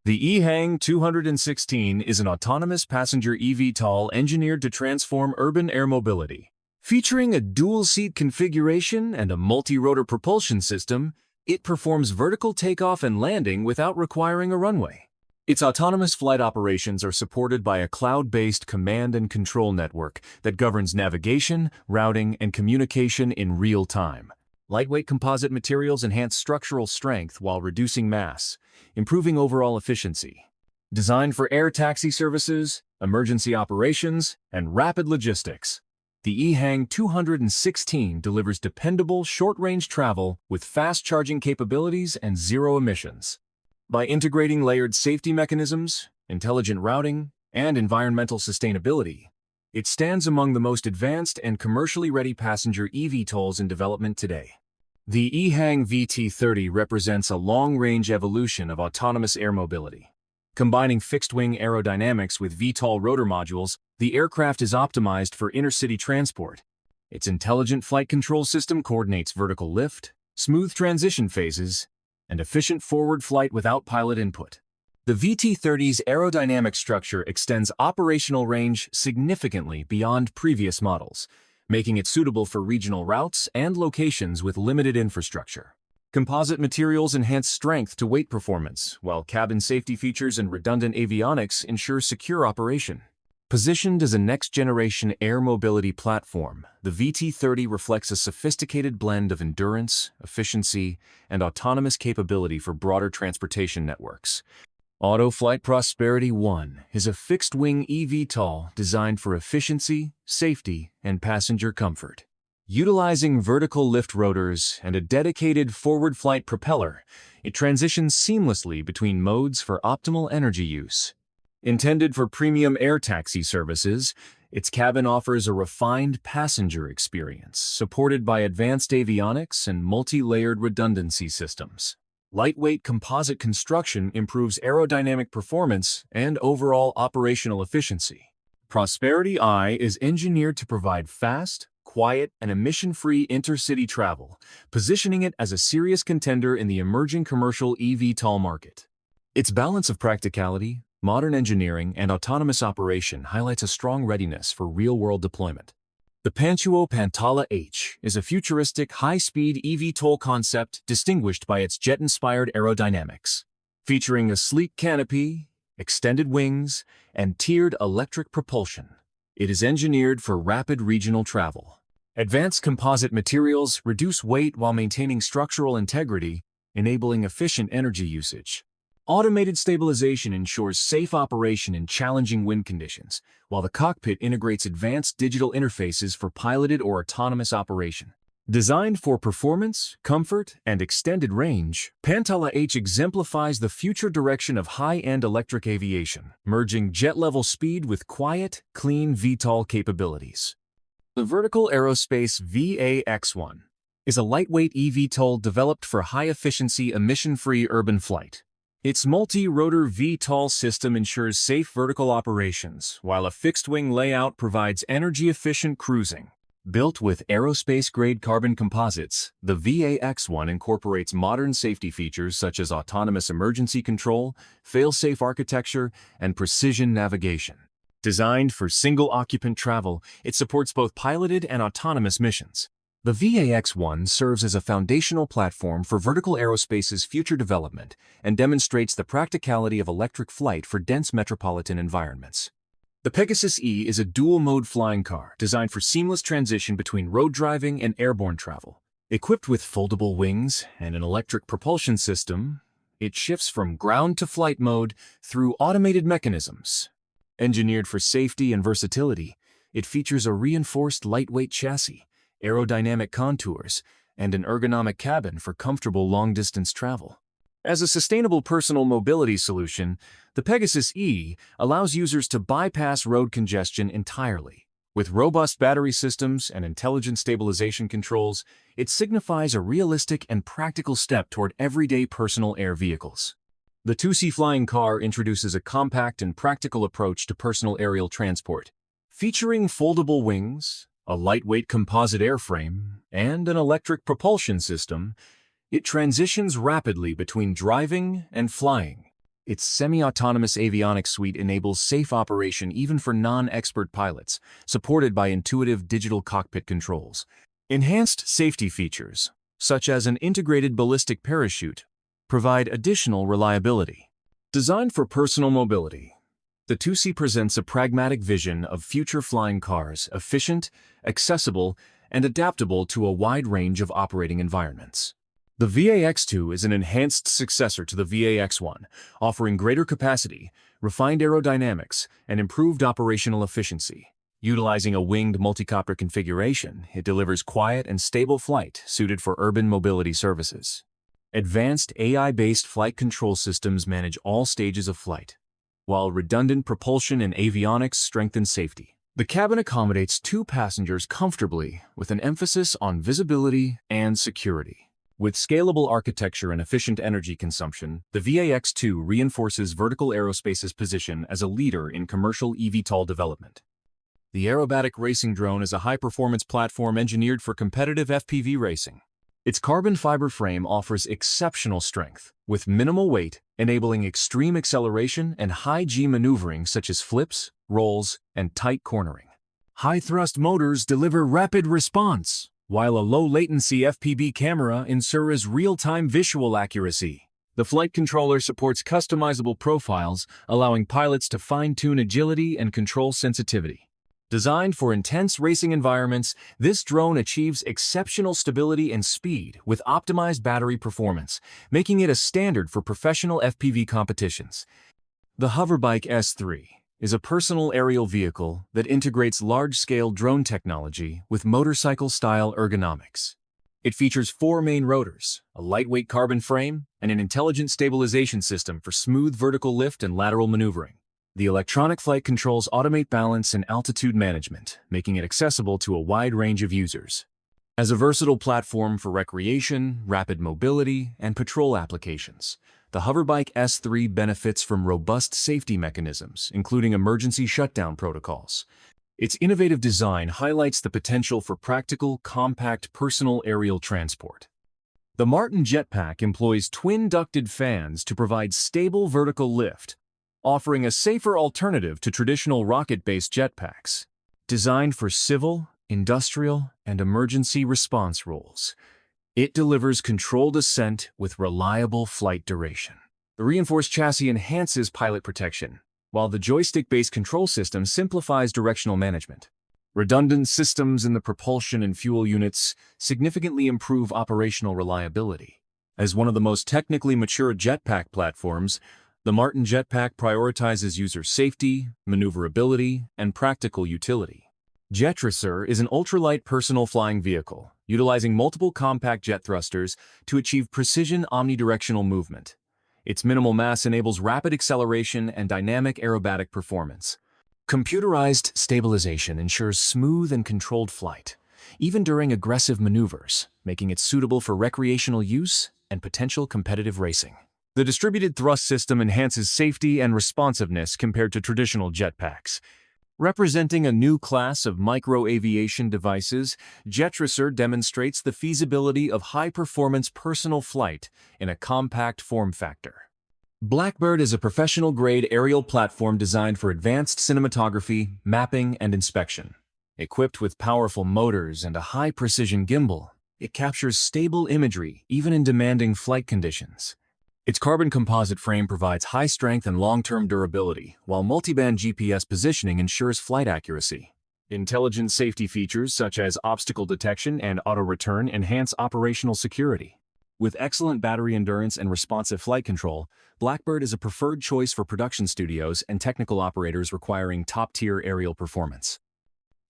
The EHang 216 is an autonomous passenger eVTOL engineered to transform urban air mobility. Featuring a dual-seat configuration and a multi-rotor propulsion system, it performs vertical takeoff and landing without requiring a runway. Its autonomous flight operations are supported by a cloud-based command and control network that governs navigation, routing, and communication in real time. Lightweight composite materials enhance structural strength while reducing mass, improving overall efficiency. Designed for air taxi services, emergency operations, and rapid logistics, the EHang 216 delivers dependable short-range travel with fast charging capabilities and zero emissions. By integrating layered safety mechanisms, intelligent routing, and environmental sustainability, it stands among the most advanced and commercially ready passenger eVTOLs in development today. The EHang VT30 represents a long-range evolution of autonomous air mobility. Combining fixed-wing aerodynamics with VTOL rotor modules, the aircraft is optimized for intercity transport. Its intelligent flight control system coordinates vertical lift, smooth transition phases, and efficient forward flight without pilot input. The VT30's aerodynamic structure extends operational range significantly beyond previous models, making it suitable for regional routes and locations with limited infrastructure. Composite materials enhance strength to weight performance, while cabin safety features and redundant avionics ensure secure operation. Positioned as a next-generation air mobility platform, the VT30 reflects a sophisticated blend of endurance, efficiency, and autonomous capability for broader transportation networks. Autoflight Prosperity I is a fixed-wing eVTOL designed for efficiency, safety, and passenger comfort. Utilizing vertical lift rotors and a dedicated forward flight propeller, it transitions seamlessly between modes for optimal energy use. Intended for premium air taxi services, its cabin offers a refined passenger experience, supported by advanced avionics and multi-layered redundancy systems. Lightweight composite construction improves aerodynamic performance and overall operational efficiency. Prosperity I is engineered to provide fast, quiet, and emission-free intercity travel, positioning it as a serious contender in the emerging commercial eVTOL market. Its balance of practicality, modern engineering, and autonomous operation highlights a strong readiness for real-world deployment. The Pantuo Pantala H is a futuristic, high-speed eVTOL concept distinguished by its jet-inspired aerodynamics. Featuring a sleek canopy, extended wings, and tiered electric propulsion, it is engineered for rapid regional travel. Advanced composite materials reduce weight while maintaining structural integrity, enabling efficient energy usage. Automated stabilization ensures safe operation in challenging wind conditions, while the cockpit integrates advanced digital interfaces for piloted or autonomous operation. Designed for performance, comfort, and extended range, Pantala H exemplifies the future direction of high-end electric aviation, merging jet-level speed with quiet, clean VTOL capabilities. The vertical Aerospace VA-X1 is a lightweight eVTOL developed for high-efficiency, emission-free urban flight. Its multi-rotor VTOL system ensures safe vertical operations, while a fixed-wing layout provides energy-efficient cruising. Built with aerospace-grade carbon composites, the VA-X1 incorporates modern safety features such as autonomous emergency control, fail-safe architecture, and precision navigation. Designed for single-occupant travel, it supports both piloted and autonomous missions. The VA-X1 serves as a foundational platform for vertical aerospace's future development and demonstrates the practicality of electric flight for dense metropolitan environments. The Pegasus E is a dual-mode flying car designed for seamless transition between road driving and airborne travel. Equipped with foldable wings and an electric propulsion system, it shifts from ground-to-flight mode through automated mechanisms. Engineered for safety and versatility, it features a reinforced lightweight chassis, aerodynamic contours, and an ergonomic cabin for comfortable long-distance travel. As a sustainable personal mobility solution, the Pegasus E allows users to bypass road congestion entirely. With robust battery systems and intelligent stabilization controls, it signifies a realistic and practical step toward everyday personal air vehicles. The TUSC flying car introduces a compact and practical approach to personal aerial transport. Featuring foldable wings, a lightweight composite airframe, and an electric propulsion system, it transitions rapidly between driving and flying. Its semi-autonomous avionics suite enables safe operation even for non-expert pilots, supported by intuitive digital cockpit controls. Enhanced safety features, such as an integrated ballistic parachute, provide additional reliability. Designed for personal mobility, the TUSC presents a pragmatic vision of future flying cars, efficient, accessible, and adaptable to a wide range of operating environments. The VA-X2 is an enhanced successor to the VA-X1, offering greater capacity, refined aerodynamics, and improved operational efficiency. Utilizing a winged multicopter configuration, it delivers quiet and stable flight suited for urban mobility services. Advanced AI-based flight control systems manage all stages of flight, while redundant propulsion and avionics strengthen safety. The cabin accommodates 2 passengers comfortably, with an emphasis on visibility and security. With scalable architecture and efficient energy consumption, the VA-X2 reinforces Vertical Aerospace's position as a leader in commercial eVTOL development. The Aerobatic racing drone is a high-performance platform engineered for competitive FPV racing. Its carbon fiber frame offers exceptional strength, with minimal weight, enabling extreme acceleration and high-G maneuvering such as flips, rolls, and tight cornering. High-thrust motors deliver rapid response, while a low-latency FPV camera ensures real-time visual accuracy. The flight controller supports customizable profiles, allowing pilots to fine-tune agility and control sensitivity. Designed for intense racing environments, this drone achieves exceptional stability and speed with optimized battery performance, making it a standard for professional FPV competitions. The HoverBike S3 is a personal aerial vehicle that integrates large-scale drone technology with motorcycle-style ergonomics. It features 4 main rotors, a lightweight carbon frame, and an intelligent stabilization system for smooth vertical lift and lateral maneuvering. The electronic flight controls automate balance and altitude management, making it accessible to a wide range of users. As a versatile platform for recreation, rapid mobility, and patrol applications, the HoverBike S3 benefits from robust safety mechanisms, including emergency shutdown protocols. Its innovative design highlights the potential for practical, compact personal aerial transport. The Martin Jetpack employs twin-ducted fans to provide stable vertical lift, offering a safer alternative to traditional rocket-based jetpacks. Designed for civil, industrial, and emergency response roles, it delivers controlled ascent with reliable flight duration. The reinforced chassis enhances pilot protection, while the joystick-based control system simplifies directional management. Redundant systems in the propulsion and fuel units significantly improve operational reliability. As one of the most technically mature jetpack platforms, the Martin Jetpack prioritizes user safety, maneuverability, and practical utility. Jettracer is an ultralight personal flying vehicle, utilizing multiple compact jet thrusters to achieve precision omnidirectional movement. Its minimal mass enables rapid acceleration and dynamic aerobatic performance. Computerized stabilization ensures smooth and controlled flight, even during aggressive maneuvers, making it suitable for recreational use and potential competitive racing. The distributed thrust system enhances safety and responsiveness compared to traditional jetpacks. Representing a new class of micro-aviation devices, Jettracer demonstrates the feasibility of high-performance personal flight in a compact form factor. Blackbird is a professional-grade aerial platform designed for advanced cinematography, mapping, and inspection. Equipped with powerful motors and a high-precision gimbal, it captures stable imagery even in demanding flight conditions. Its carbon composite frame provides high strength and long-term durability, while multiband GPS positioning ensures flight accuracy. Intelligent safety features such as obstacle detection and auto-return enhance operational security. With excellent battery endurance and responsive flight control, Blackbird is a preferred choice for production studios and technical operators requiring top-tier aerial performance.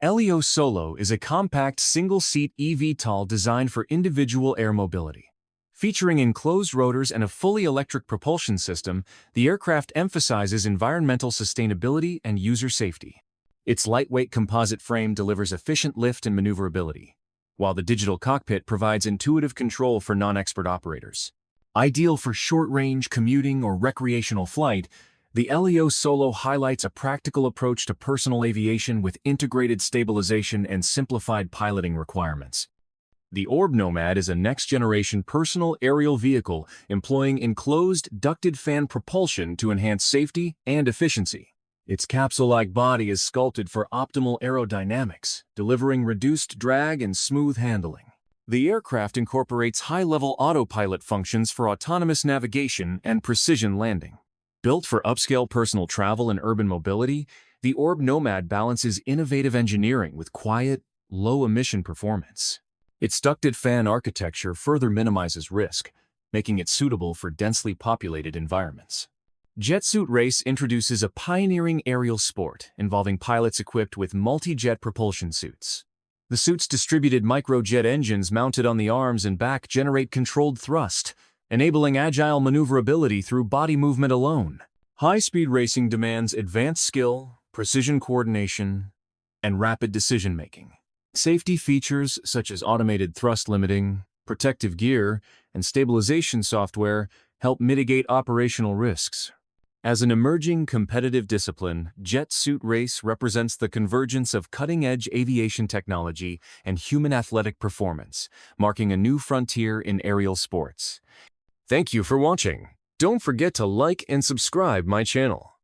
Elio Solo is a compact single-seat eVTOL designed for individual air mobility. Featuring enclosed rotors and a fully electric propulsion system, the aircraft emphasizes environmental sustainability and user safety. Its lightweight composite frame delivers efficient lift and maneuverability, while the digital cockpit provides intuitive control for non-expert operators. Ideal for short-range commuting or recreational flight, the Elio Solo highlights a practical approach to personal aviation with integrated stabilization and simplified piloting requirements. The Orb Nomad is a next-generation personal aerial vehicle employing enclosed ducted fan propulsion to enhance safety and efficiency. Its capsule-like body is sculpted for optimal aerodynamics, delivering reduced drag and smooth handling. The aircraft incorporates high-level autopilot functions for autonomous navigation and precision landing. Built for upscale personal travel and urban mobility, the Orb Nomad balances innovative engineering with quiet, low-emission performance. Its ducted fan architecture further minimizes risk, making it suitable for densely populated environments. Jetsuit Race introduces a pioneering aerial sport involving pilots equipped with multi-jet propulsion suits. The suit's distributed microjet engines mounted on the arms and back generate controlled thrust, enabling agile maneuverability through body movement alone. High-speed racing demands advanced skill, precision coordination, and rapid decision-making. Safety features such as automated thrust limiting, protective gear, and stabilization software help mitigate operational risks. As an emerging competitive discipline, Jetsuit Race represents the convergence of cutting-edge aviation technology and human athletic performance, marking a new frontier in aerial sports. Thank you for watching. Don't forget to like and subscribe my channel.